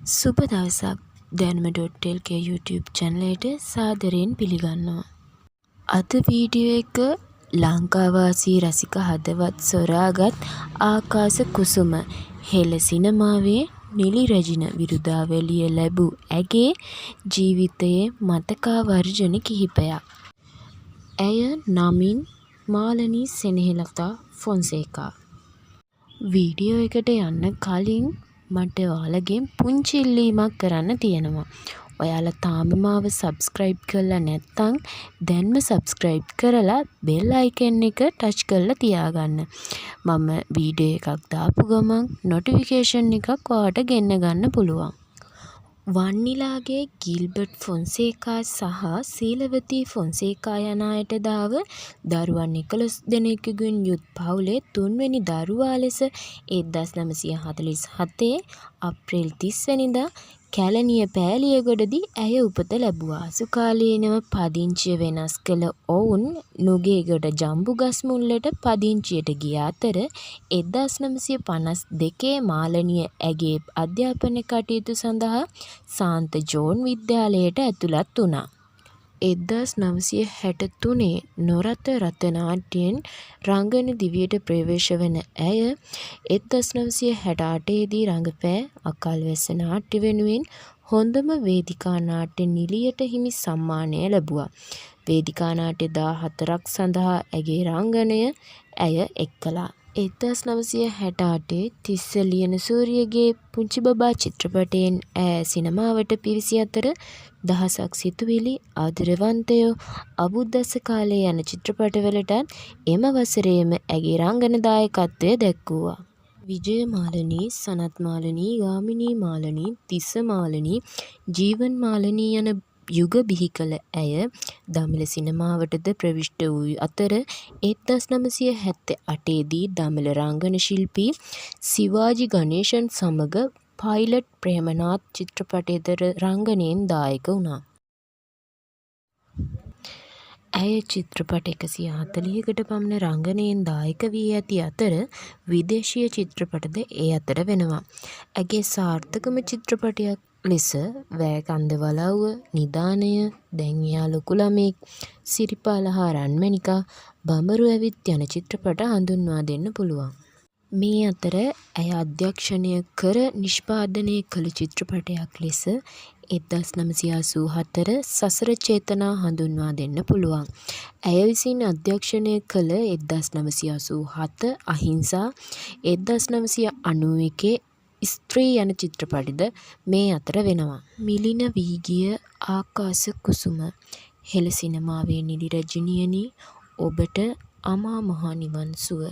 සුබ දවසක් දැනුම.lk YouTube චැනලයට සාදරයෙන් පිළිගන්නවා. අද වීඩියෝ එක ලංකාවාසී රසික හදවත් සොරාගත් ආකාශ කුසුම හෙළ සිනමාවේ නිලි රැජින විරුදාවලිය ලැබූ ඇගේ ජීවිතයේ මතකාවර්ජන කිහිපයක්. ඇය නමින් මාලනී සෙනෙහෙලතා ෆොන්සේකා. වීඩියෝ එකට යන්න කලින් මට ඔයාලගෙන් පුංචි ඉල්ලීමක් කරන්න තියෙනවා. ඔයාලා තාම මාව සබ්ස්ක්‍රයිබ් කරලා නැත්නම් දැන්ම සබ්ස්ක්‍රයිබ් කරලා බෙල් අයිකන් එක ටච් කරලා තියාගන්න. මම වීඩියෝ එකක් දාපු ගමන් නොටිෆිකේෂන් එකක් ඔයාලට ගෙන්න ගන්න පුළුවන්. වන්නිලාගේ ගිල්බර්ට් ෆොන්සේකා සහ සීලවතී ෆොන්සේකා යන අයට දාව දරුවන් 11 දෙනෙකුගෙන් යුත් පවුලේ තුන්වෙනි දරුවා ලෙස 1947 අප්‍රේල් 30 වෙනිදා කැලණිය පෑලියගොඩදී ඇය උපත ලැබුවා. සුකාලීනව පදිංචිය වෙනස් කළ ඔවුන් නුගේගොඩ ජම්බුගස් මුල්ලට පදිංචියට ගිය අතර 1952 මාලනිය ඇගේ අධ්‍යාපන කටයුතු සඳහා සාන්ත ජෝන් විද්‍යාලයට ඇතුළත් වුණා. 1963 නොරත රතනාට්‍යයෙන් රංගන දිවියට ප්‍රවේශ වන ඇය 1968 දී රඟපෑ අකල්වැස්ස නාට්‍ය වෙනුවෙන් හොඳම වේදිකා නාට්‍ය නිළියට හිමි සම්මානය ලැබුවා. වේදිකා නාට්‍ය 14ක් සඳහා ඇගේ රංගනය ඇය එක් කළා. 1968 තිස්ස ලියනසූරියගේ පුංචි බබා චිත්‍රපටයෙන් ඈ සිනමාවට පිවිසි අතර දහසක් සිතුවිලි ආදරවන්තයෝ අබුද්දස්ස කාලේ යන චිත්‍රපටවලටත් එම වසරේම ඇගේ රංගන දායකත්වය දැක්වුවා. විජය මාලනී, සනත් මාලනී, ගාමිණී මාලනී, තිස්ස මාලනී, ජීවන් මාලනී යන යුග බිහි කළ ඇය දමිළ සිනමාවටද ප්‍රවිෂ්ඨ වූ අතර 1978 දී දමිළ රංගන ශිල්පී සිවාජි ගණේෂන් සමග පයිලට් ප්‍රේමනාත් චිත්‍රපටයේද රංගනයෙන් දායක වුණා. ඇය චිත්‍රපට 140කට පමණ රංගනයෙන් දායක වී ඇති අතර විදේශීය චිත්‍රපටද ඒ අතර වෙනවා. ඇගේ සාර්ථකම චිත්‍රපටයක් ලෙස වෑකන්ද වලව්ව, නිධානය, දැන් එයා ලොකු ළමයෙක්, සිරිපාල හා රන්මැණිකා, බඹරු ඇවිත් යන චිත්‍රපට හඳුන්වා දෙන්න පුළුවන්. මේ අතර ඇය අධ්‍යක්ෂණය කර නිෂ්පාදනය කළ චිත්‍රපටයක් ලෙස 1984 සසර චේතනා හඳුන්වා දෙන්න පුළුවන්. ඇය විසින් අධ්‍යක්ෂණය කළ 1987 අහිංසා, 1991 ස්ත්‍රී යන චිත්‍රපටිද මේ අතර වෙනවා. මිලින වී ගිය ආකාශ කුසුම හෙළ සිනමාවේ නිලි රැජිනියනි ඔබට අමා මහ නිවන් සුව.